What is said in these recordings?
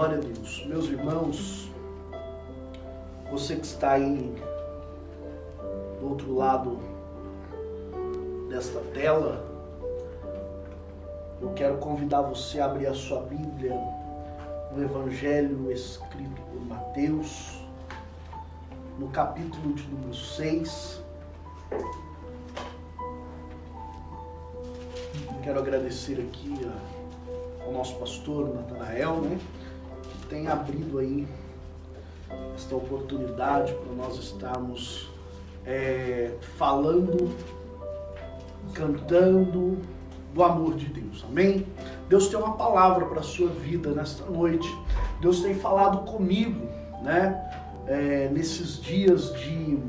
Glória a Deus. Meus irmãos, você que está aí do outro lado desta tela, eu quero convidar você a abrir a sua Bíblia no Evangelho escrito por Mateus, no capítulo de número 6. Quero agradecer aqui ao nosso pastor Natanael, que tem abrido aí esta oportunidade para nós estarmos falando, cantando do amor de Deus, amém? Deus tem uma palavra para a sua vida nesta noite. Deus tem falado comigo, nesses dias de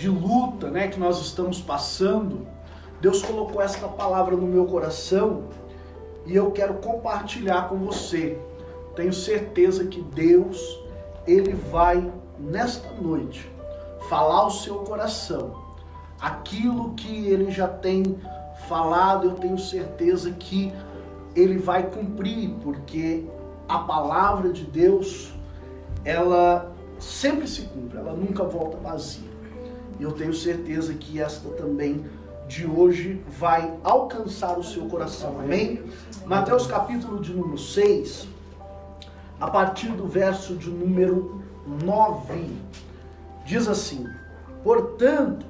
luta, que nós estamos passando. Deus colocou esta palavra no meu coração e eu quero compartilhar com você. Tenho certeza que Deus, Ele vai, nesta noite, falar ao seu coração. Aquilo que Ele já tem falado, eu tenho certeza que Ele vai cumprir, porque a palavra de Deus, ela sempre se cumpre, ela nunca volta vazia. E eu tenho certeza que esta também de hoje vai alcançar o seu coração, amém? Mateus capítulo de número 6, a partir do verso de número 9, diz assim: portanto,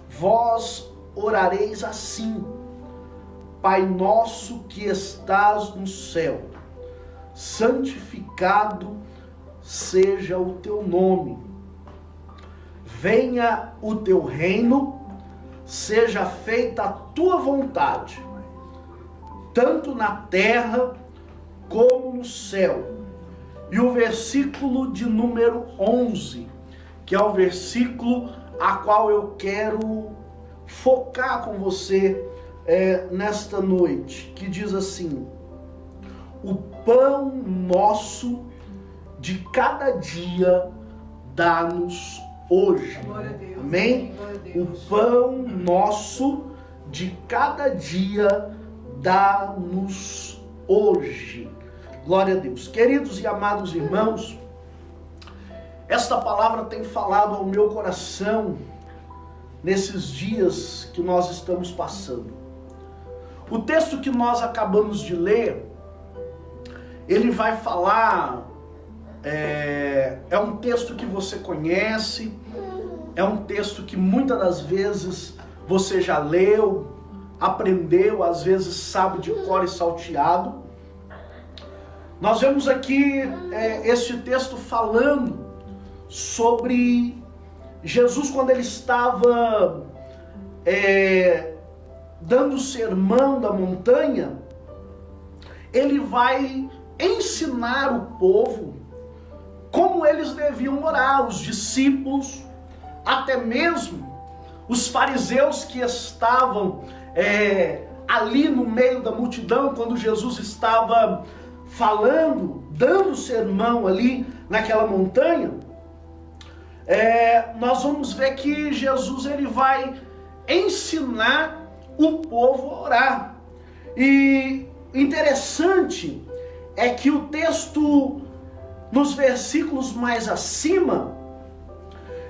vós orareis assim: Pai nosso que estás no céu, santificado seja o teu nome, venha o teu reino, seja feita a tua vontade, tanto na terra como no céu. E o versículo de número 11, que é o versículo a qual eu quero focar com você nesta noite, que diz assim: o pão nosso de cada dia dá-nos hoje. Amém? O pão nosso de cada dia dá-nos hoje. Glória a Deus. Queridos e amados irmãos, esta palavra tem falado ao meu coração nesses dias que nós estamos passando. O texto que nós acabamos de ler, ele vai falar, é um texto que você conhece, é um texto que muitas das vezes você já leu, aprendeu, às vezes sabe de cor e salteado. Nós vemos aqui este texto falando sobre Jesus quando ele estava dando o sermão da montanha. Ele vai ensinar o povo como eles deviam orar, os discípulos, até mesmo os fariseus que estavam ali no meio da multidão, quando Jesus estava falando, dando o sermão ali naquela montanha. Nós vamos ver que Jesus ele vai ensinar o povo a orar. E interessante é que o texto, nos versículos mais acima,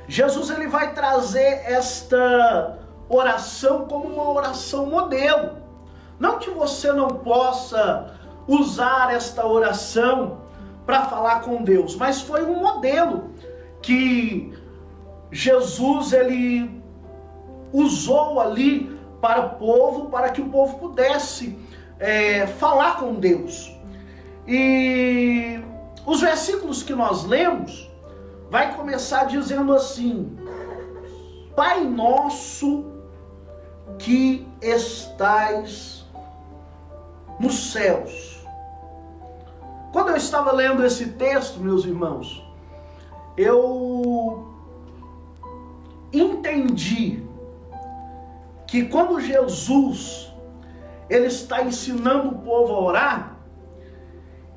Jesus ele vai trazer esta oração como uma oração modelo. Não que você não possa usar esta oração para falar com Deus, mas foi um modelo que Jesus ele usou ali para o povo, para que o povo pudesse falar com Deus. E os versículos que nós lemos vai começar dizendo assim: Pai nosso que estais nos céus. Quando eu estava lendo esse texto, meus irmãos, eu entendi que quando Jesus ele está ensinando o povo a orar,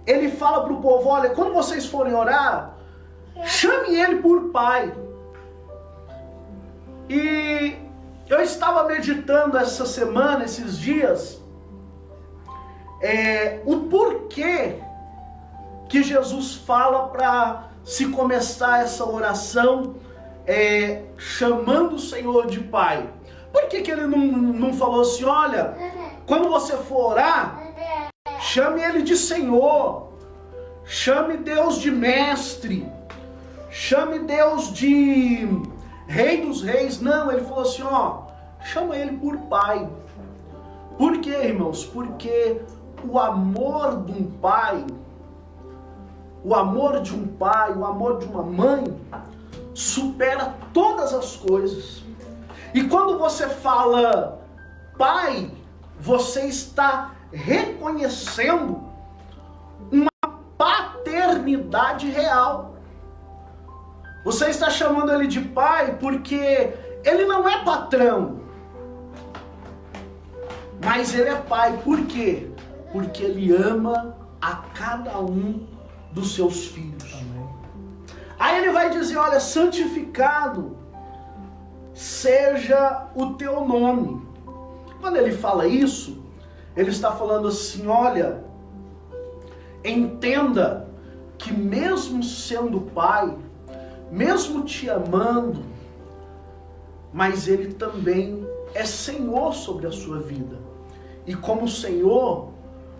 ele fala para o povo: olha, quando vocês forem orar, chame ele por Pai. E eu estava meditando essa semana, esses dias, o porquê que Jesus fala para se começar essa oração chamando o Senhor de Pai. Por que ele não falou assim, olha, quando você for orar, chame ele de Senhor, chame Deus de Mestre, chame Deus de Rei dos Reis. Não, ele falou assim, chama ele por Pai. Por quê, irmãos? Porque o amor de um pai, o amor de um pai, o amor de uma mãe, supera todas as coisas. E quando você fala pai, você está reconhecendo uma paternidade real. Você está chamando ele de pai porque ele não é patrão, mas ele é pai. Por quê? Porque ele ama a cada um dos seus filhos. Amém. Aí ele vai dizer, olha, santificado seja o teu nome. Quando ele fala isso, ele está falando assim, olha, entenda que mesmo sendo pai, mesmo te amando, mas ele também é Senhor sobre a sua vida. E como Senhor,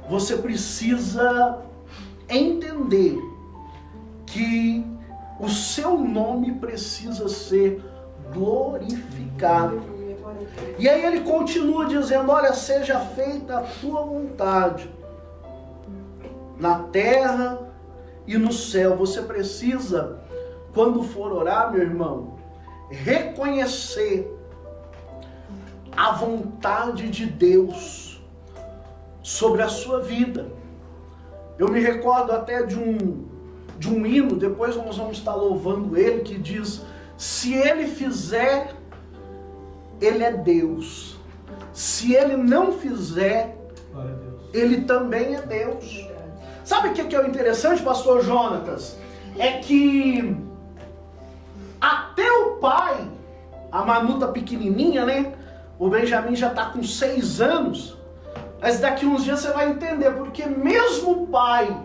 você precisa entender que o seu nome precisa ser glorificado. E aí ele continua dizendo, olha, seja feita a tua vontade na terra e no céu. Você precisa, quando for orar, meu irmão, reconhecer a vontade de Deus sobre a sua vida. Eu me recordo até de um hino, depois nós vamos estar louvando ele, que diz, se ele fizer, ele é Deus. Se ele não fizer, ele também é Deus. Sabe o que é o interessante, pastor Jonatas? É que até o pai, a Manu tá pequenininha, né? O Benjamin já tá com 6 anos. Mas daqui uns dias você vai entender, porque mesmo o pai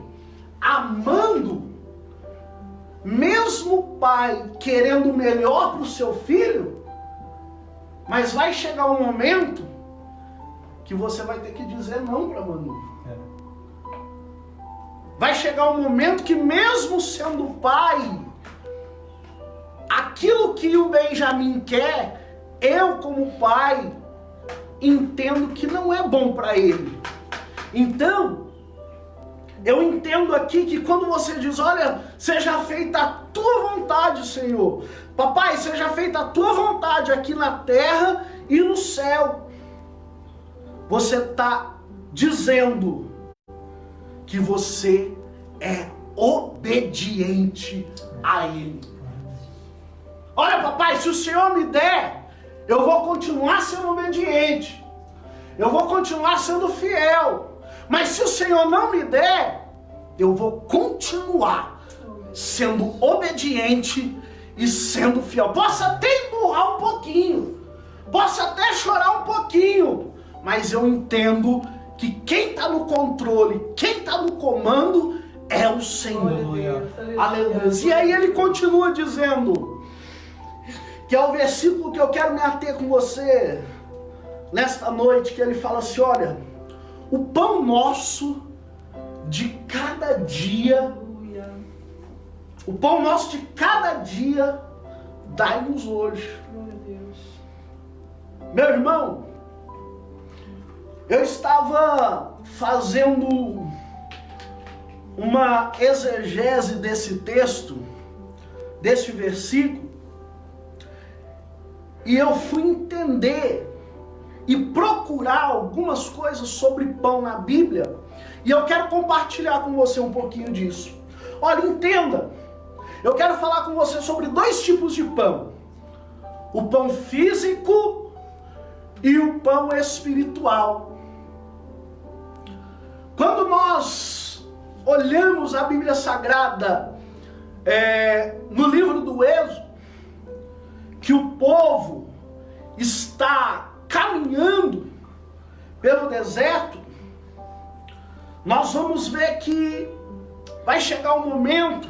amando, mesmo o pai querendo o melhor para o seu filho, mas vai chegar um momento que você vai ter que dizer não para Manu. Vai chegar um momento que mesmo sendo pai, aquilo que o Benjamin quer, eu como pai entendo que não é bom para ele. Então, eu entendo aqui que quando você diz, olha, seja feita a tua vontade, Senhor. Papai, seja feita a tua vontade aqui na terra e no céu. Você está dizendo que você é obediente a Ele. Olha, papai, se o Senhor me der, eu vou continuar sendo obediente. Eu vou continuar sendo fiel. Mas se o Senhor não me der, eu vou continuar sendo obediente e sendo fiel. Posso até empurrar um pouquinho, posso até chorar um pouquinho, mas eu entendo que quem está no controle, quem está no comando é o Senhor. Aleluia. Aleluia. E aí ele continua dizendo, que é o versículo que eu quero me ater com você nesta noite, que ele fala assim, olha, o pão nosso de cada dia, o pão nosso de cada dia, dai-nos hoje. Meu irmão, eu estava fazendo uma exegese desse texto, desse versículo, e eu fui entender e procurar algumas coisas sobre pão na Bíblia, e eu quero compartilhar com você um pouquinho disso. Olha, entenda, eu quero falar com você sobre 2 tipos de pão: o pão físico e o pão espiritual. Quando nós olhamos a Bíblia Sagrada, no livro do Êxodo, que o povo está caminhando pelo deserto, nós vamos ver que vai chegar um momento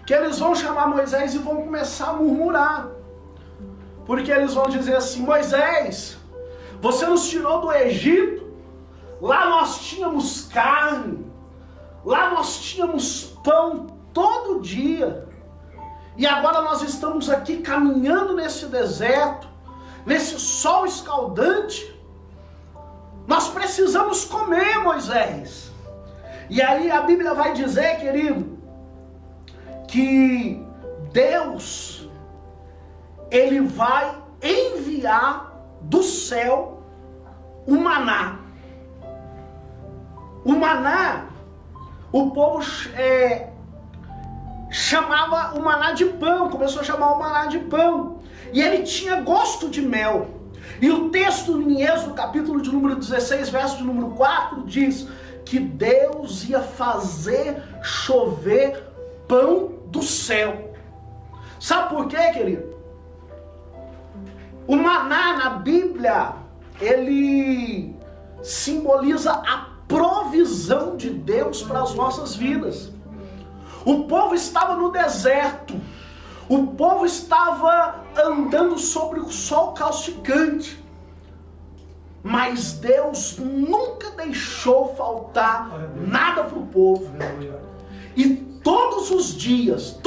que eles vão chamar Moisés e vão começar a murmurar. Porque eles vão dizer assim: Moisés, você nos tirou do Egito, lá nós tínhamos carne, lá nós tínhamos pão todo dia, e agora nós estamos aqui caminhando nesse deserto, nesse sol escaldante, nós precisamos comer, Moisés. E aí a Bíblia vai dizer, querido, que Deus, Ele vai enviar do céu o maná. O maná, o povo chamava o maná de pão, começou a chamar o maná de pão. E ele tinha gosto de mel. E o texto em Êxodo, capítulo de número 16, verso de número 4, diz que Deus ia fazer chover pão do céu. Sabe por quê, querido? O maná na Bíblia, ele simboliza a provisão de Deus para as nossas vidas. O povo estava no deserto, o povo estava andando sobre o sol causticante, mas Deus nunca deixou faltar nada para o povo. E todos os dias,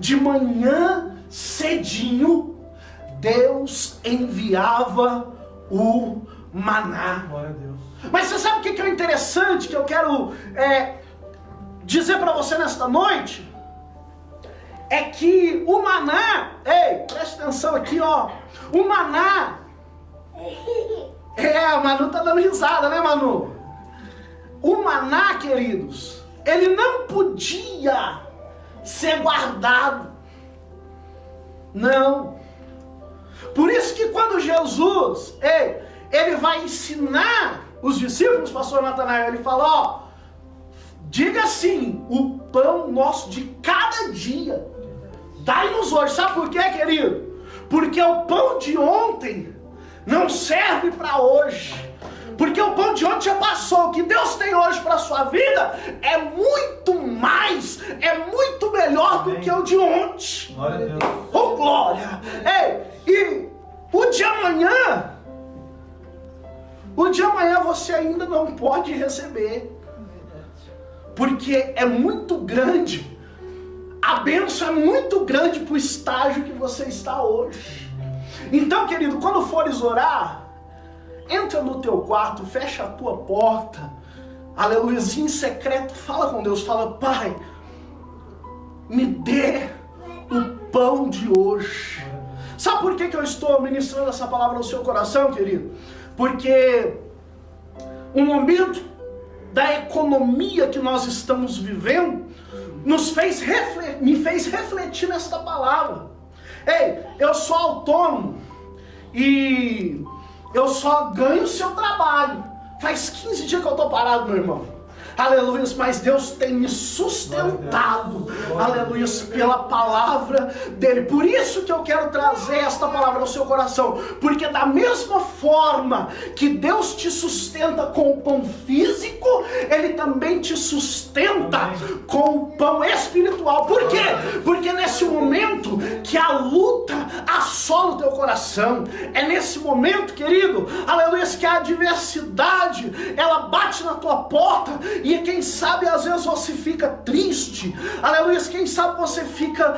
de manhã cedinho, Deus enviava o maná. Mas você sabe o que é interessante, que eu quero dizer para você nesta noite? É que o maná, ei, preste atenção aqui, ó. O maná, a Manu tá dando risada, né, Manu? O maná, queridos, ele não podia ser guardado. Não. Por isso que quando Jesus, ele vai ensinar os discípulos, pastor Natanael, ele fala, ó, diga assim, o pão nosso de cada dia, dai-nos hoje. Sabe por quê, querido? Porque o pão de ontem não serve para hoje. Porque o pão de ontem já passou. O que Deus tem hoje para a sua vida é muito mais, é muito melhor do que o de ontem. Glória a Deus. Oh, glória! E o de amanhã você ainda não pode receber. Porque é muito grande, a bênção é muito grande para o estágio que você está hoje. Então, querido, quando fores orar, entra no teu quarto, fecha a tua porta, aleluia, em secreto, fala com Deus, fala: Pai, me dê o pão de hoje. Sabe por que eu estou ministrando essa palavra no seu coração, querido? Porque um momento da economia que nós estamos vivendo me fez refletir nesta palavra. Eu sou autônomo e eu só ganho o seu trabalho. Faz 15 dias que eu estou parado, meu irmão. Aleluia, mas Deus tem me sustentado, aleluia, pela palavra dele. Por isso que eu quero trazer esta palavra ao seu coração, porque da mesma forma que Deus te sustenta com o pão físico, Ele também te sustenta com o pão espiritual. Por quê? Porque nesse momento que a luta assola o teu coração, é nesse momento, querido, aleluia, que a adversidade, ela bate na tua porta. E quem sabe às vezes você fica triste, aleluia, quem sabe você fica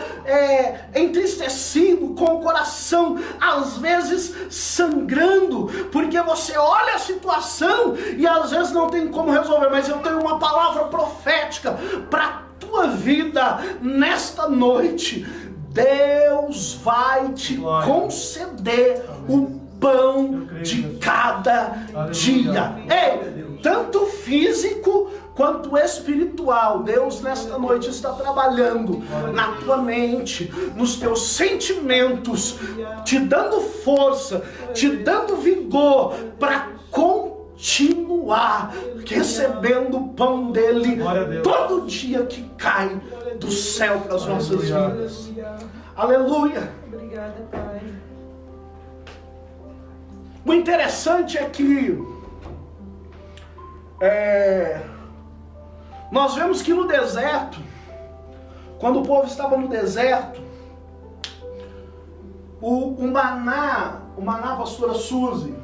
entristecido, com o coração às vezes sangrando, porque você olha a situação e às vezes não tem como resolver. Mas eu tenho uma palavra profética para a tua vida nesta noite. Deus vai te conceder o pão de cada dia. Tanto físico quanto espiritual. Deus nesta noite está trabalhando na tua mente, nos teus sentimentos, te dando força, te dando vigor para continuar recebendo o pão dele todo dia que cai do céu para as nossas vidas. Aleluia. Obrigada, Pai. O interessante é que Nós vemos que no deserto, quando o povo estava no deserto, o maná, pastora Suzy,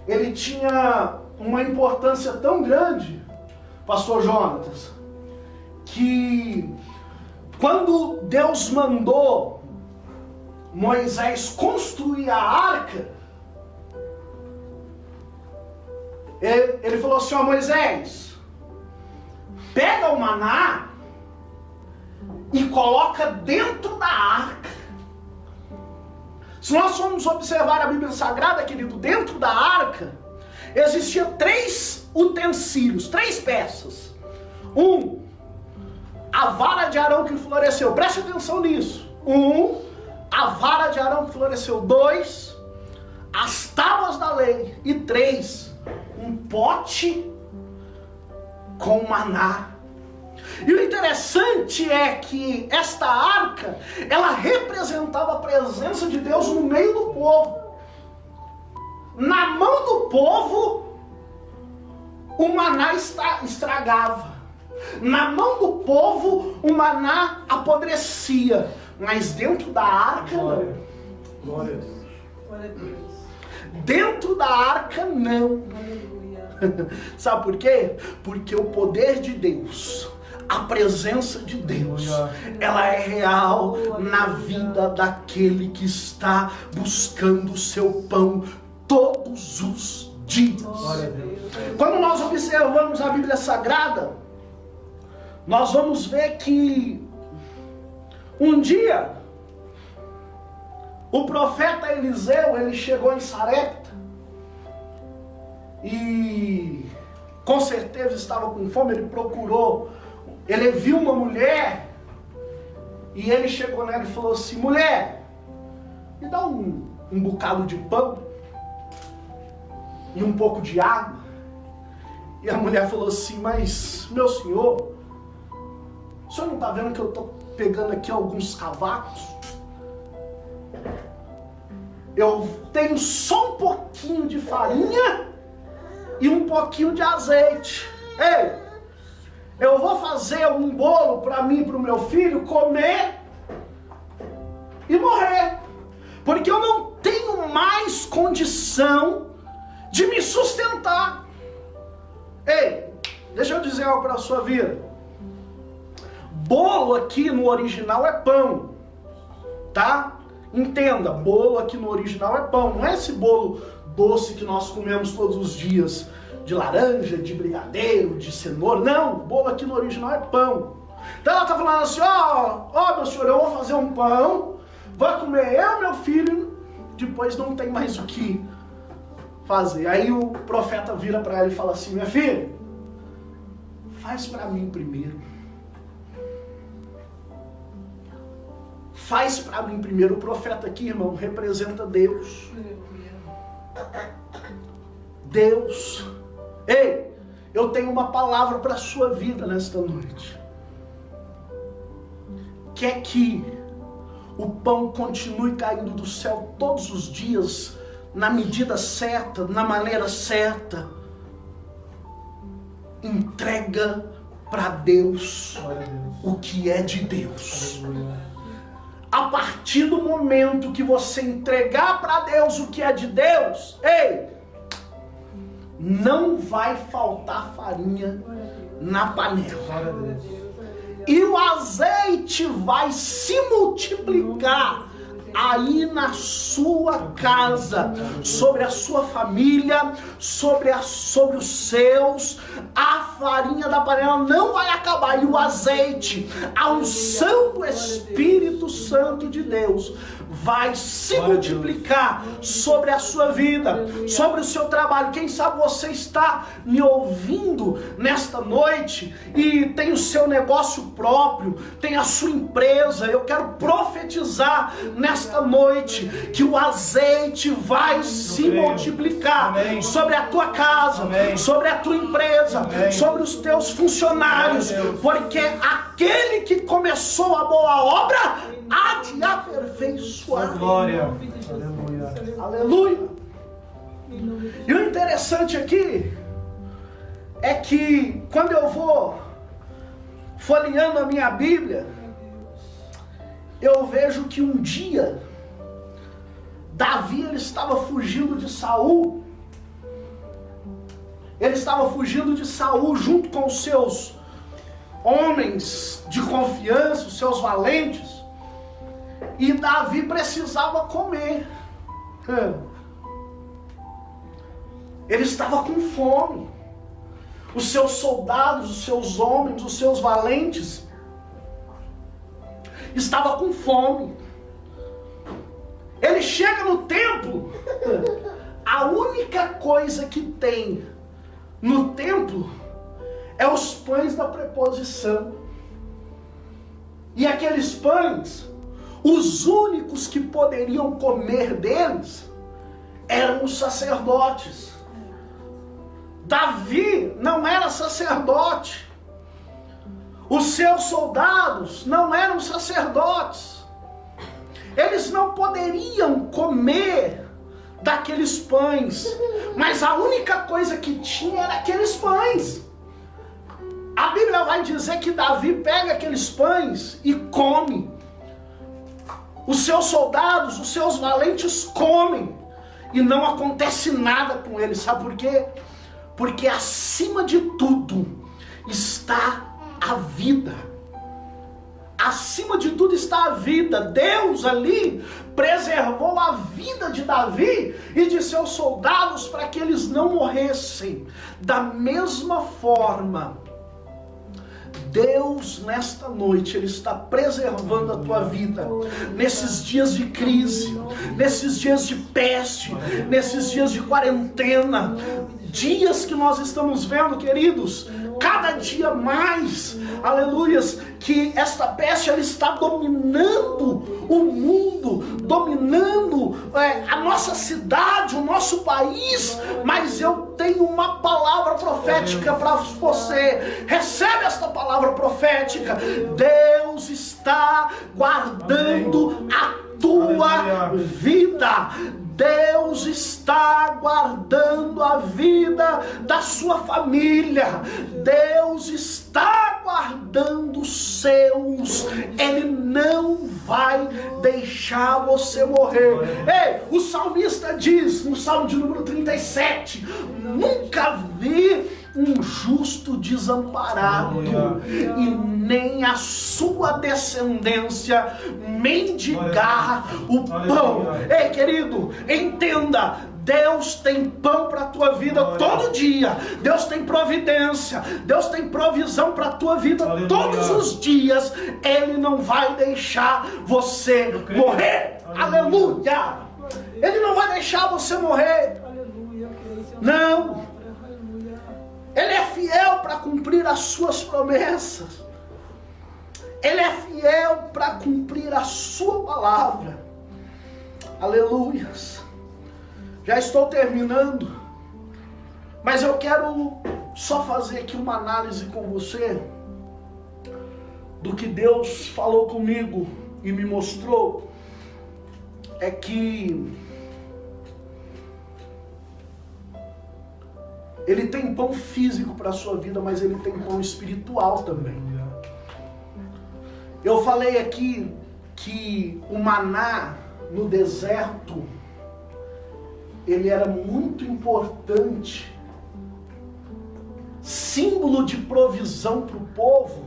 ele tinha uma importância tão grande, pastor Jonatas, que quando Deus mandou Moisés construir a arca, ele falou assim: ó, Moisés, pega o maná e coloca dentro da arca. Se nós formos observar a Bíblia Sagrada, querido, dentro da arca existiam 3 utensílios, 3 peças. A vara de Arão que floresceu. Preste atenção nisso. A vara de Arão que floresceu. 2, as tábuas da lei. E 3, um pote com maná. E o interessante é que esta arca, ela representava a presença de Deus no meio do povo. Na mão do povo, o maná estragava. Na mão do povo, o maná apodrecia. Mas dentro da arca, não. Glória a Deus. Dentro da arca, não. Sabe por quê? Porque o poder de Deus, a presença de Deus, ela é real na vida daquele que está buscando o seu pão todos os dias. Quando nós observamos a Bíblia Sagrada, nós vamos ver que um dia o profeta Eliseu, ele chegou em Sarepta e com certeza estava com fome. Ele procurou, ele viu uma mulher e ele chegou nela e falou assim: mulher, me dá um bocado de pão e um pouco de água. E a mulher falou assim: mas meu senhor, o senhor não está vendo que eu estou pegando aqui alguns cavacos? Eu tenho só um pouquinho de farinha e um pouquinho de azeite. Ei, eu vou fazer um bolo para mim e para o meu filho comer e morrer, porque eu não tenho mais condição de me sustentar. Ei, deixa eu dizer algo para a sua vida. Bolo aqui no original é pão, tá? Entenda, bolo aqui no original é pão. Não é esse bolo doce que nós comemos todos os dias, de laranja, de brigadeiro, de cenoura. Não, bolo aqui no original é pão. Então ela está falando assim: ó, meu senhor, eu vou fazer um pão, vou comer eu e meu filho, depois não tem mais o que fazer. Aí o profeta vira para ela e fala assim: minha filha, faz para mim primeiro. Faz para mim primeiro. O profeta aqui, irmão, representa Deus. Deus. Ei, eu tenho uma palavra para a sua vida nesta noite. Quer que o pão continue caindo do céu todos os dias, na medida certa, na maneira certa? Entrega para Deus o que é de Deus. A partir do momento que você entregar para Deus o que é de Deus, ei, não vai faltar farinha na panela. E o azeite vai se multiplicar aí na sua casa, sobre a sua família, sobre os seus. A farinha da panela não vai acabar, e o azeite, a unção do Espírito Santo de Deus vai se multiplicar sobre a sua vida, sobre o seu trabalho. Quem sabe você está me ouvindo nesta noite e tem o seu negócio próprio, tem a sua empresa. Eu quero profetizar nesta noite que o azeite vai se multiplicar sobre a tua casa, sobre a tua empresa, sobre os teus funcionários, porque aquele que começou a boa obra há de aperfeiçoar. Glória. Aleluia. E o interessante aqui é que quando eu vou folheando a minha Bíblia, eu vejo que um dia Davi ele estava fugindo de Saul. Ele estava fugindo de Saul junto com os seus homens de confiança, os seus valentes. E Davi precisava comer. Ele estava com fome. Os seus soldados, os seus homens, os seus valentes estavam com fome. Ele chega no templo. A única coisa que tem no templo é os pães da preposição. E aqueles pães, os únicos que poderiam comer deles eram os sacerdotes. Davi não era sacerdote. Os seus soldados não eram sacerdotes. Eles não poderiam comer daqueles pães, mas a única coisa que tinha era aqueles pães. A Bíblia vai dizer que Davi pega aqueles pães e come. Os seus soldados, os seus valentes comem e não acontece nada com eles. Sabe por quê? Porque acima de tudo está a vida. Acima de tudo está a vida. Deus ali preservou a vida de Davi e de seus soldados para que eles não morressem. Da mesma forma, Deus nesta noite, Ele está preservando a tua vida. Nesses dias de crise, nesses dias de peste, nesses dias de quarentena, dias que nós estamos vendo, queridos, cada dia mais, aleluias, que esta peste ela está dominando o mundo, dominando a nossa cidade, o nosso país, mas eu tenho uma palavra profética para você. Recebe esta palavra profética. Deus está guardando a tua vida. Deus está guardando a vida da sua família. Deus está guardando os seus. Ele não vai deixar você morrer. Ei, o salmista diz no Salmo de número 37: nunca vi um justo desamparado, e nem a sua descendência mendigar o pão. Ei, querido, entenda, Deus tem pão para a tua vida todo dia. Deus tem providência, Deus tem provisão para a tua vida todos os dias. Ele não vai deixar você morrer. Aleluia! Ele não vai deixar você morrer. Não. Ele é fiel para cumprir as suas promessas. Ele é fiel para cumprir a sua palavra. Aleluias. Já estou terminando, mas eu quero só fazer aqui uma análise com você do que Deus falou comigo e me mostrou. É que Ele tem pão físico para a sua vida, mas Ele tem pão espiritual também. Eu falei aqui que o maná no deserto, ele era muito importante, símbolo de provisão para o povo,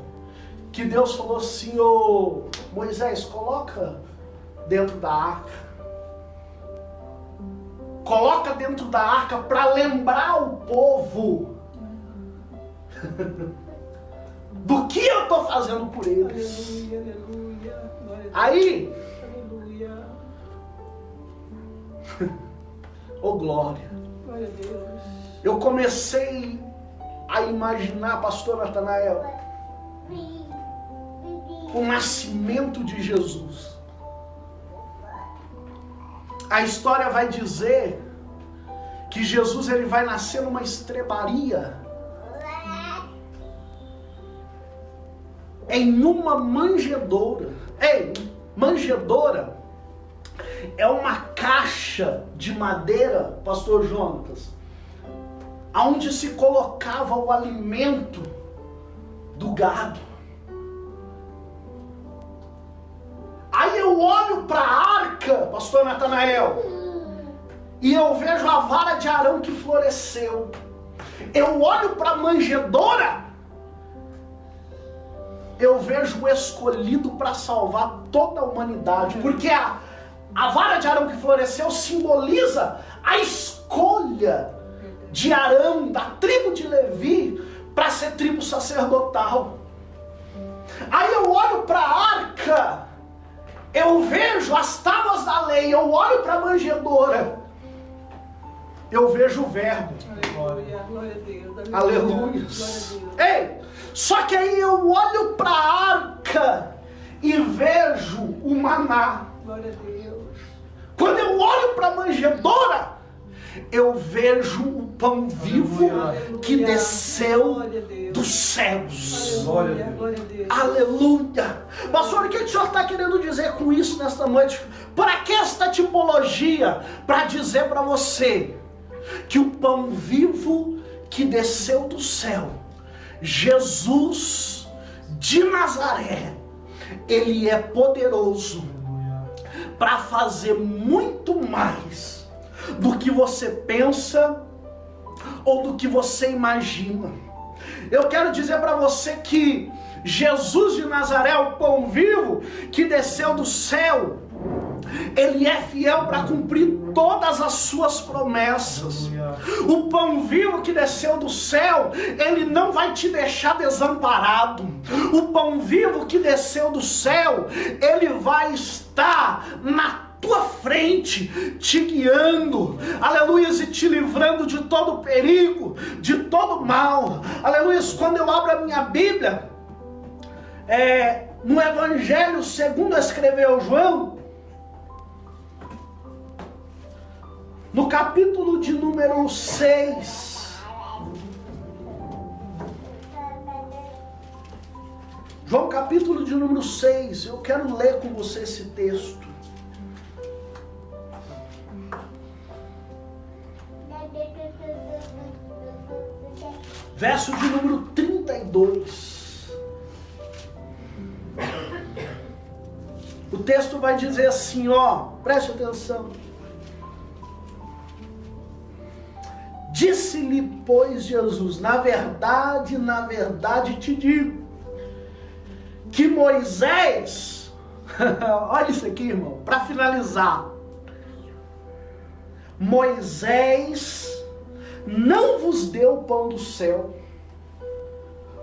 que Deus falou assim: ô Moisés, coloca dentro da arca. Coloca dentro da arca para lembrar o povo do que eu estou fazendo por eles. Aleluia, aleluia. Aí, Aleluia. oh glória, Glória a Deus. eu comecei a imaginar, pastor Natanael, o nascimento de Jesus. A história vai dizer que Jesus ele vai nascer numa estrebaria, em uma manjedoura. Ei, manjedoura é uma caixa de madeira, pastor Jonatas, aonde se colocava o alimento do gado. Aí eu olho para a arca, pastor Natanael, e eu vejo a vara de Arão que floresceu. Eu olho para a manjedoura, eu vejo o escolhido para salvar toda a humanidade. Porque a vara de Arão que floresceu simboliza a escolha de Arão, da tribo de Levi, para ser tribo sacerdotal. Aí eu olho para a arca, eu vejo as tábuas da lei, eu olho para a manjedoura, eu vejo o verbo. Aleluia, glória a Deus. Aleluia. Glória a Deus. Ei, só que aí eu olho para a arca e vejo o maná. Glória a Deus. Quando eu olho para a manjedoura, eu vejo o pão vivo que desceu dos céus. Aleluia, glória a Deus. Aleluia. Pastor, o que o senhor está querendo dizer com isso nesta noite? Para que esta tipologia? Para dizer para você que o pão vivo que desceu do céu, Jesus de Nazaré, ele é poderoso para fazer muito mais do que você pensa ou do que você imagina. Eu quero dizer para você que Jesus de Nazaré, o pão vivo que desceu do céu, ele é fiel para cumprir todas as suas promessas. O pão vivo que desceu do céu, ele não vai te deixar desamparado. O pão vivo que desceu do céu, ele vai estar na tua frente, te guiando, aleluia, e te livrando de todo perigo, de todo mal, aleluia. Quando eu abro a minha Bíblia, no Evangelho segundo escreveu João, no capítulo de número 6, João capítulo de número 6, eu quero ler com você esse texto. Verso de número 32. O texto vai dizer assim, ó, preste atenção. Disse-lhe, pois, Jesus, na verdade te digo, que Moisés, olha isso aqui, irmão, para finalizar, Moisés não vos deu o pão do céu,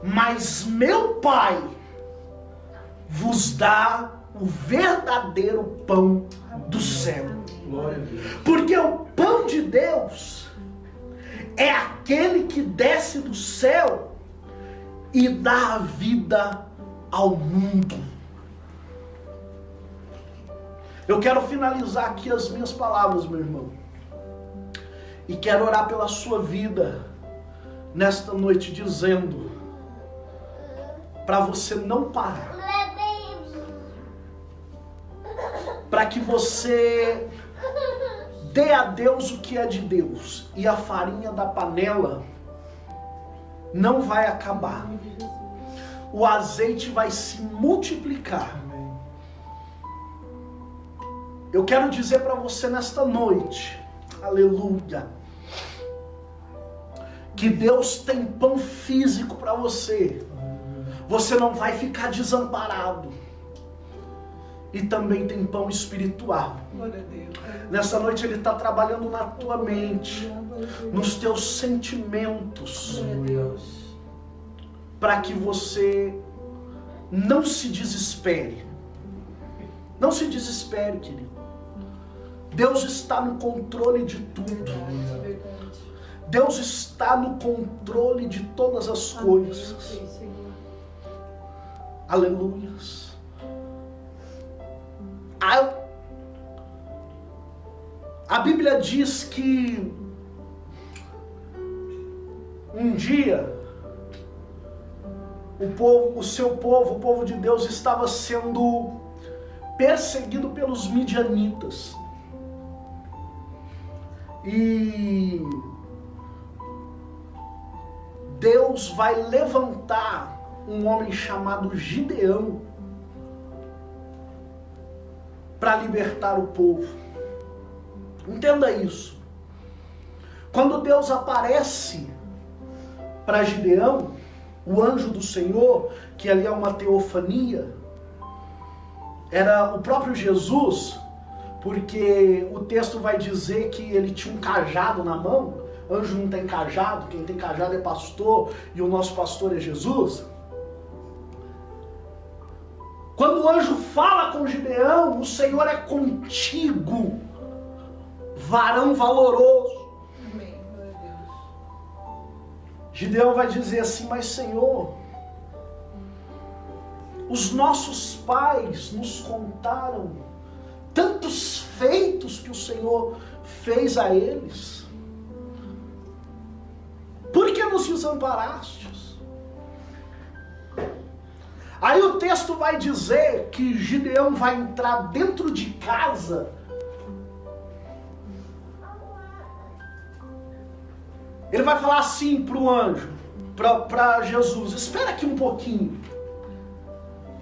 mas meu Pai vos dá o verdadeiro pão do céu. Porque o pão de Deus é aquele que desce do céu e dá a vida ao mundo. Eu quero finalizar aqui as minhas palavras, meu irmão, e quero orar pela sua vida nesta noite, dizendo para você não parar, para que você dê a Deus o que é de Deus, e a farinha da panela não vai acabar, o azeite vai se multiplicar. Eu quero dizer para você nesta noite, aleluia, que Deus tem pão físico para você. Você não vai ficar desamparado. E também tem pão espiritual. Nessa noite Ele está trabalhando na tua mente, nos teus sentimentos, para que você não se desespere. Não se desespere, querido. Deus está no controle de tudo. Deus está no controle de todas as coisas. Aleluias. A Bíblia diz que um dia o povo de Deus estava sendo perseguido pelos Deus vai levantar um homem chamado Gideão para libertar o povo. Entenda isso. Quando Deus aparece para Gideão, o anjo do Senhor, que ali é uma teofania, era o próprio Jesus, porque o texto vai dizer que ele tinha um cajado na mão. Anjo não tem cajado, quem tem cajado é pastor, e o nosso pastor é Jesus. Quando o anjo fala com Gideão, o Senhor é contigo, varão valoroso. Amém. Glória a Deus. Gideão vai dizer assim: mas Senhor, os nossos pais nos contaram tantos feitos que o Senhor fez a eles. Por que nos desamparastes? Aí o texto vai dizer que Gideão vai entrar dentro de casa. Ele vai falar assim para o anjo, para Jesus: espera aqui um pouquinho.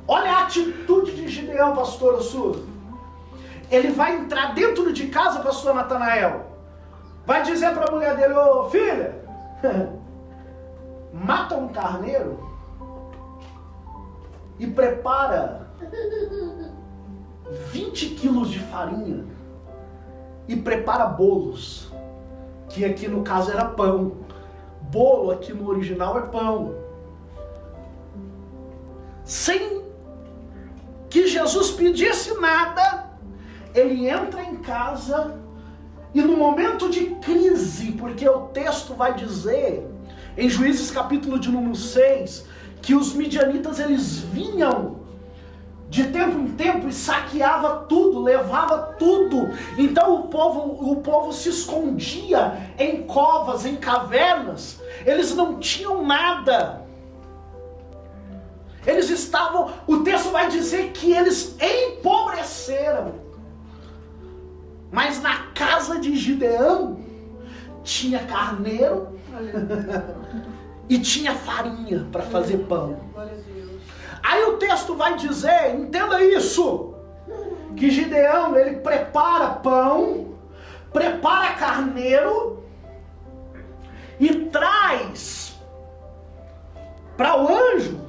Olha a atitude de Gideão, pastora sua. Ele vai entrar dentro de casa, pastor Natanael. Vai dizer para a mulher dele: ô filha, mata um carneiro e prepara 20 quilos de farinha e prepara bolos, que aqui no caso era pão. Bolo aqui no original é pão. Sem que Jesus pedisse nada, ele entra em casa. E no momento de crise, porque o texto vai dizer, em Juízes capítulo de número 6, que os midianitas eles vinham de tempo em tempo e saqueava tudo, levava tudo. Então o povo se escondia em covas, em cavernas. Eles não tinham nada. Eles estavam, o texto vai dizer que eles empobreceram. Mas na casa de Gideão tinha carneiro e tinha farinha para fazer pão. Aí o texto vai dizer, entenda isso, que Gideão ele prepara pão, prepara carneiro e traz para o anjo.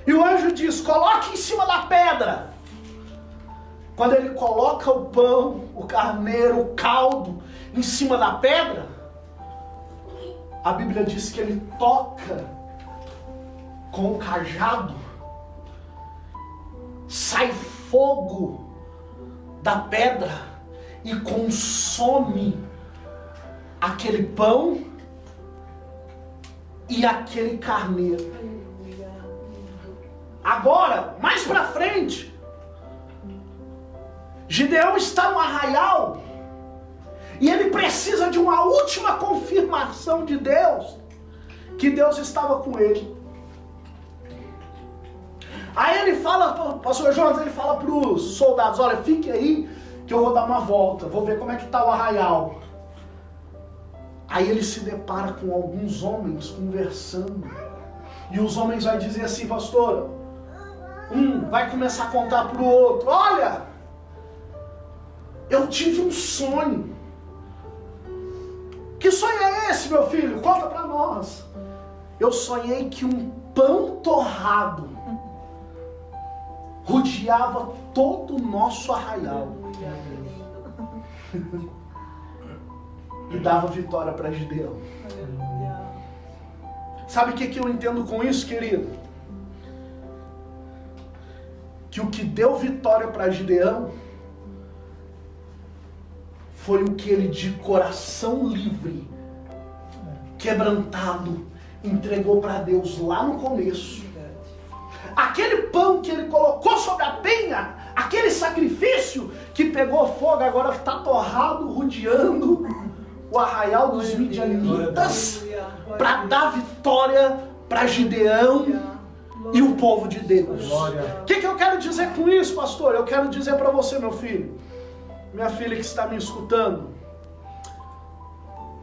E o anjo diz: coloque em cima da pedra. Quando ele coloca o pão, o carneiro, o caldo em cima da pedra, a Bíblia diz que ele toca com o cajado, sai fogo da pedra e consome aquele pão e aquele carneiro. Agora, mais pra frente, Gideão está no arraial e ele precisa de uma última confirmação de Deus, que Deus estava com ele. Aí ele fala, pastor Jonas, ele fala para os soldados: olha, fique aí que eu vou dar uma volta, vou ver como é que está o arraial. Aí ele se depara com alguns homens conversando, e os homens vão dizer assim: pastor, um vai começar a contar para o outro: olha, eu tive um sonho. Que sonho é esse, meu filho? Conta para nós. Eu sonhei que um pão torrado rodeava todo o nosso arraial e dava vitória para Gideão. Sabe o que eu entendo com isso, querido? Que o que deu vitória para Gideão foi o que ele, de coração livre, quebrantado, entregou para Deus lá no começo. Aquele pão que ele colocou sobre a penha, aquele sacrifício que pegou fogo, agora está torrado, rodeando o arraial dos midianitas, para dar vitória para Gideão e o povo de Deus. O que eu quero dizer com isso, pastor? Eu quero dizer para você, meu filho, minha filha que está me escutando,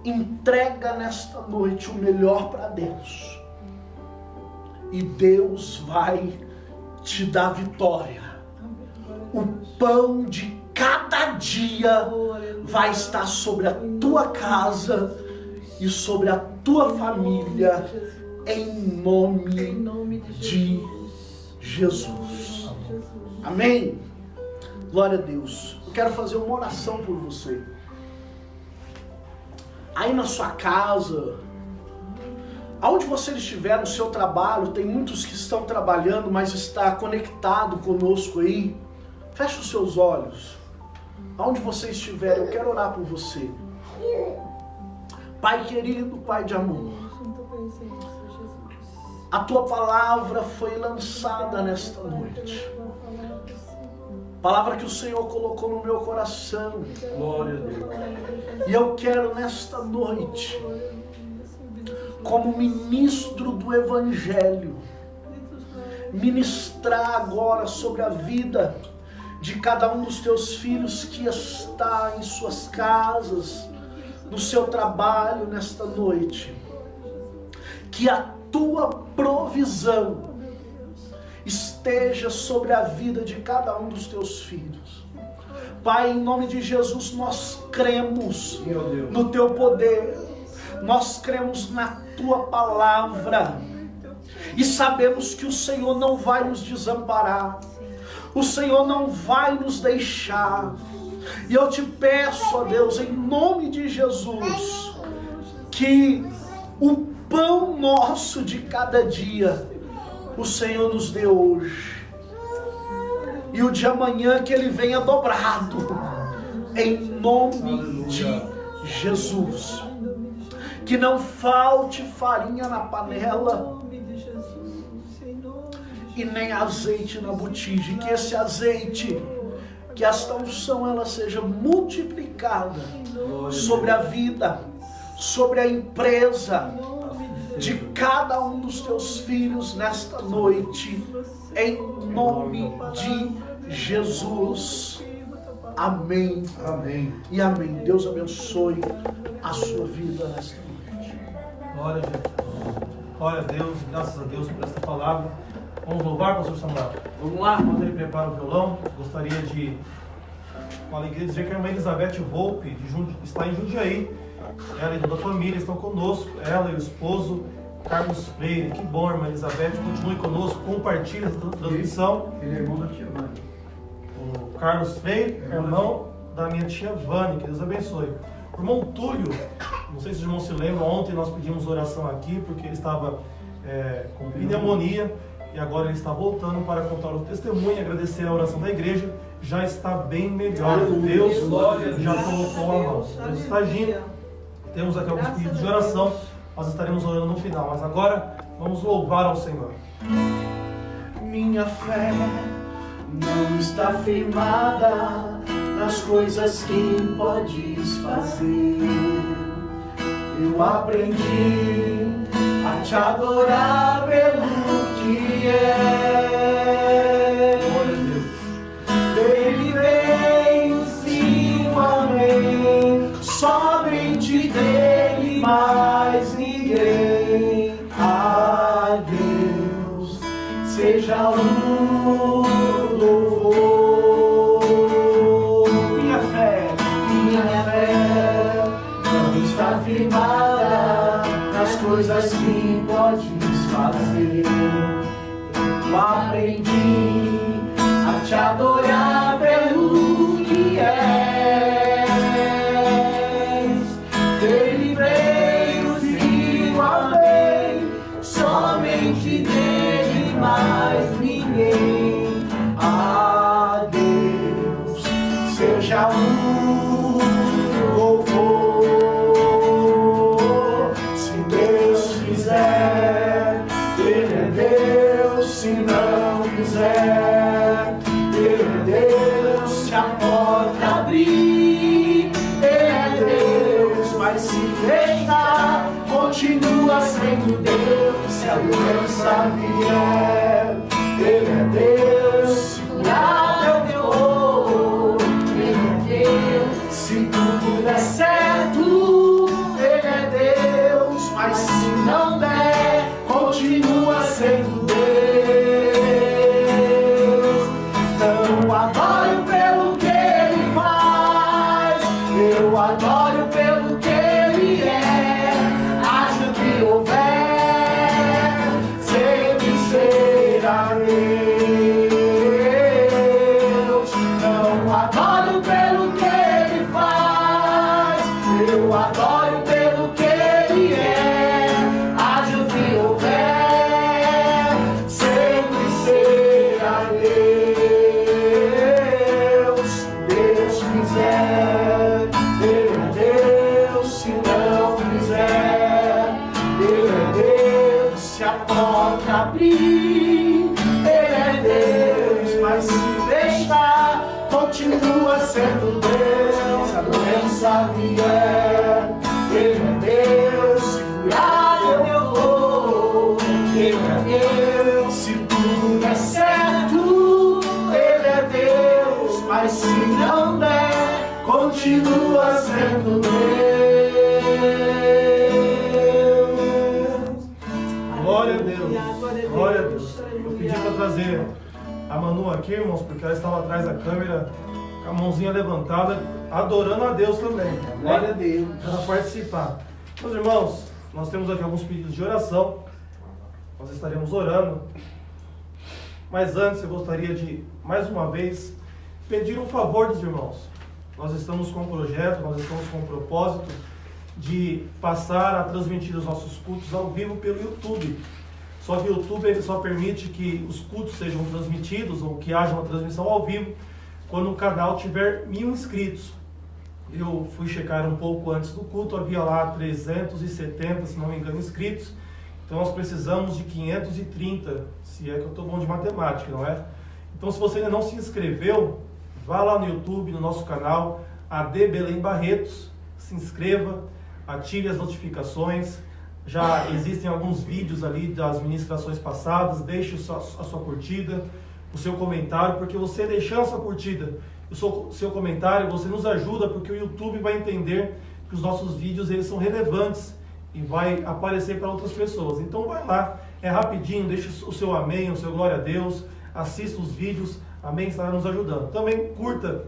entrega nesta noite o melhor para Deus. E Deus vai te dar vitória. O pão de cada dia vai estar sobre a tua casa e sobre a tua família, em nome de Jesus. Amém? Glória a Deus. Eu quero fazer uma oração por você. Aí na sua casa, aonde você estiver, no seu trabalho, tem muitos que estão trabalhando, mas está conectado conosco aí. Feche os seus olhos. Aonde você estiver, eu quero orar por você. Pai querido, Pai de amor, a tua palavra foi lançada nesta noite. Palavra que o Senhor colocou no meu coração. Glória a Deus. E eu quero nesta noite, como ministro do Evangelho, ministrar agora sobre a vida de cada um dos teus filhos que está em suas casas, no seu trabalho nesta noite. Que a tua provisão esteja sobre a vida de cada um dos teus filhos. Pai, em nome de Jesus, nós cremos no teu poder, nós cremos na tua palavra e sabemos que o Senhor não vai nos desamparar, o Senhor não vai nos deixar. E eu te peço, ó Deus, em nome de Jesus, que o pão nosso de cada dia o Senhor nos dê hoje, e o de amanhã que ele venha dobrado, em nome de Jesus. Que não falte farinha na panela e nem azeite na botija. Que esse azeite, que esta unção ela seja multiplicada sobre a vida, sobre a empresa de cada um dos teus filhos nesta noite, em nome de Jesus. Amém. Amém. E amém. Deus abençoe a sua vida nesta noite. Glória a Jesus. Glória a Deus, graças a Deus por esta palavra. Vamos louvar, pastor Samuel? Vamos lá. Enquanto ele prepara o violão, gostaria de, com alegria, dizer que a irmã Elizabeth Volpe está em Jundiaí. Ela e toda a família estão conosco, ela e o esposo Carlos Freire. Que bom, irmã Elizabeth, continue conosco, compartilhe essa transmissão. Ele é irmão da tia Vânia. O Carlos Freire, irmão da minha tia Vânia, que Deus abençoe. O irmão Túlio, não sei se os irmãos se lembram, ontem nós pedimos oração aqui, porque ele estava com pneumonia, e agora ele está voltando para contar o testemunho e agradecer a oração da igreja. Já está bem melhor. Deus já colocou a mão. Deus está agindo. Temos aqui alguns pedidos de oração, nós estaremos orando no final, mas agora vamos louvar ao Senhor. Minha fé não está firmada nas coisas que podes fazer. Eu aprendi a te adorar pelo que é. Dele vem sim o amém, somente dele, mais ninguém. A Deus seja o louvor. Minha fé não está firmada nas coisas que podes fazer. Eu aprendi a te adorar pelo que és. Dele veio sim o amém, somente dele, mais ninguém. A Deus seja o louvor. Se Deus quiser, ele é Deus. Se não quiser, ele é Deus. Se a porta abrir, ele é Deus. Mas se fechar, continua sendo Deus. Se a doença vier, ele é Deus. Se curar eu vou, ele é Deus. Se tudo der certo, ele Eu adoro pelo que Ele é, haja o que houver, sempre será Deus. Não adoro pelo que Ele faz, eu adoro pelo que Ele é, haja o que houver, sempre será Deus. Deus quiser, Ele é Deus. Se não quiser, Ele é Deus. Se a porta abrir, Ele é Deus. Mas se fechar, continua sendo Deus. Se a doença vier, Ele é Deus. Se curar, eu vou, Ele é Deus. Se tudo der certo, Ele é Deus. Mas se não der, continua sendo Deus. Glória a Deus. Glória a Deus. Eu pedi para trazer a Manu aqui, irmãos, porque ela estava atrás da câmera, com a mãozinha levantada, adorando a Deus também. Glória a Deus. Para participar. Meus irmãos, nós temos aqui alguns pedidos de oração. Nós estaremos orando. Mas antes eu gostaria de, mais uma vez, pedir um favor dos irmãos. Nós estamos com um projeto, nós estamos com um propósito de passar a transmitir os nossos cultos ao vivo pelo YouTube. Só que o YouTube ele só permite que os cultos sejam transmitidos ou que haja uma transmissão ao vivo quando o canal tiver 1000 inscritos. Eu fui checar um pouco antes do culto, havia lá 370, se não me engano, inscritos. Então nós precisamos de 530, se é que eu estou bom de matemática, não é? Então se você ainda não se inscreveu, vá lá no YouTube, no nosso canal, AD Belém Barretos, se inscreva, ative as notificações. Já existem alguns vídeos ali das ministrações passadas, deixe a sua curtida, o seu comentário, porque você deixando a sua curtida, o seu comentário, você nos ajuda, porque o YouTube vai entender que os nossos vídeos eles são relevantes e vai aparecer para outras pessoas. Então vai lá, é rapidinho, deixe o seu amém, o seu glória a Deus, assista os vídeos, amém, estará nos ajudando. Também curta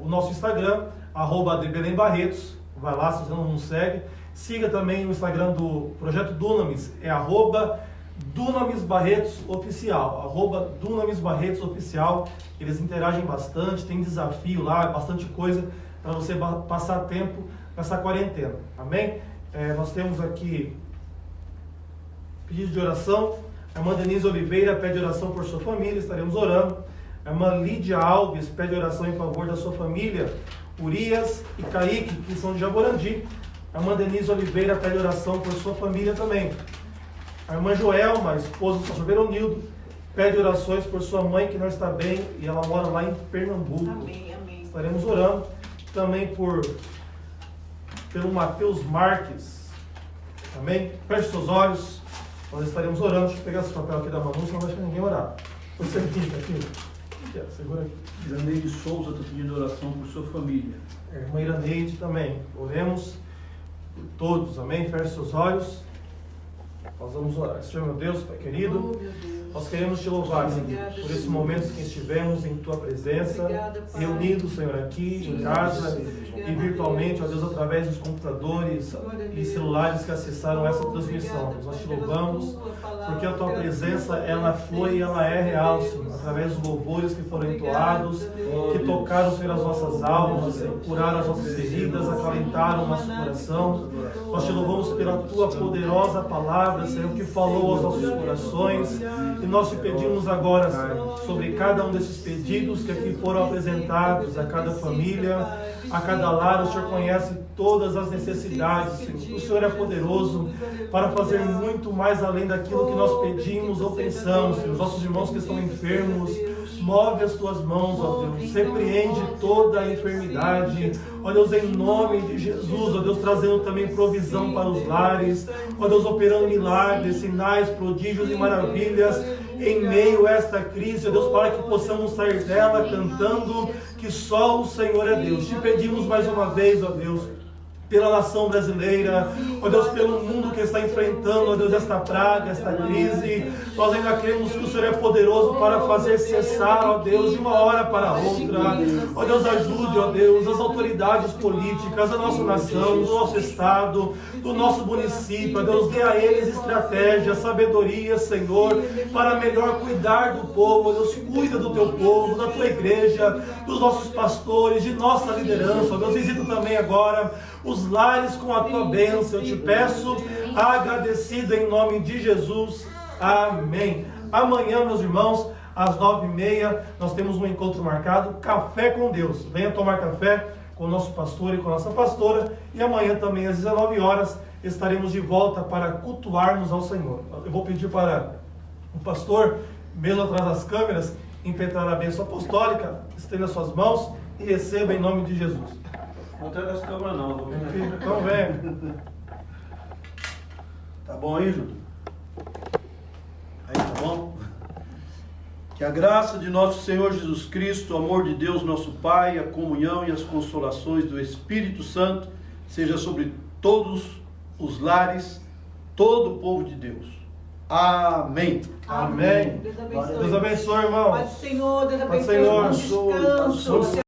o nosso Instagram, @ADBelemBarretos, vai lá se você não nos segue. Siga também o Instagram do Projeto Dunamis, é @DunamisBarretosOficial, @DunamisBarretosOficial. Eles interagem bastante, tem desafio lá, bastante coisa para você passar tempo nessa quarentena, amém? Nós temos aqui pedido de oração. A irmã Denise Oliveira pede oração por sua família, estaremos orando. A irmã Lídia Alves pede oração em favor da sua família, Urias e Kaique, que são de Jaborandi. A irmã Denise Oliveira pede oração por sua família também. A irmã Joelma, esposa do pastor Veronildo, pede orações por sua mãe que não está bem e ela mora lá em Pernambuco. Amém, amém. Estaremos orando também pelo Matheus Marques. Amém? Feche seus olhos, nós estaremos orando. Deixa eu pegar esse papel aqui da Manu, senão não vai deixar ninguém orar. Você fica aqui. Segura aqui. Iraneide Souza está pedindo oração por sua família. A irmã Iraneide também. Oremos por todos, amém? Feche seus olhos. Nós vamos orar. Senhor meu Deus, Pai querido, Oh, meu Deus. nós queremos te louvar, Senhor, por esse momento que estivemos em Tua presença, Obrigada, Pai. reunidos, Senhor, aqui em casa e virtualmente, ó Deus, através dos computadores e celulares que acessaram essa transmissão. Nós te louvamos, porque a Tua presença, ela foi e ela é real, Senhor, através dos louvores que foram entoados, que tocaram, Senhor, as nossas almas, Senhor, curaram as nossas feridas, acalentaram o nosso coração. Nós te louvamos pela Tua poderosa palavra, Senhor, que falou aos nossos corações. E nós te pedimos agora, Senhor, sobre cada um desses pedidos que aqui foram apresentados, a cada família, a cada lar. O Senhor conhece todas as necessidades, Senhor. O Senhor é poderoso para fazer muito mais além daquilo que nós pedimos ou pensamos, Senhor. Os nossos irmãos que estão enfermos, move as Tuas mãos, ó Deus, repreende toda a enfermidade, ó Deus, em nome de Jesus, ó Deus, trazendo também provisão para os lares, ó Deus, operando milagres, sinais, prodígios e maravilhas em meio a esta crise, ó Deus, para que possamos sair dela cantando que só o Senhor é Deus. Te pedimos mais uma vez, ó Deus, pela nação brasileira, ó Deus, pelo mundo que está enfrentando, ó Deus, esta praga, esta crise. Nós ainda cremos que o Senhor é poderoso para fazer cessar, ó Deus, de uma hora para outra. Ó Deus, ajude, ó Deus, as autoridades políticas da nossa nação, do nosso estado, do nosso município, ó Deus, dê a eles estratégia, sabedoria, Senhor, para melhor cuidar do povo. Ó Deus, cuida do teu povo, da tua igreja, dos nossos pastores, de nossa liderança. Ó Deus, visita também agora os lares com a tua bênção. Eu te peço, agradecido em nome de Jesus. Amém. Amanhã, meus irmãos, às 9h30, nós temos um encontro marcado, Café com Deus. Venha tomar café com o nosso pastor e com a nossa pastora. E amanhã também, às 19 horas, estaremos de volta para cultuarmos ao Senhor. Eu vou pedir para o pastor, mesmo atrás das câmeras, impetrar a bênção apostólica. Estenda suas mãos e receba em nome de Jesus. Não tem essa câmera não. Então vem. Tá bom aí, Júlio? Aí, tá bom? Que a graça de nosso Senhor Jesus Cristo, o amor de Deus, nosso Pai, a comunhão e as consolações do Espírito Santo seja sobre todos os lares, todo o povo de Deus. Amém. Amém. Deus abençoe. Deus abençoe, irmão. Paz do Senhor, Deus Paz do abençoe. Senhor. Bom descanso.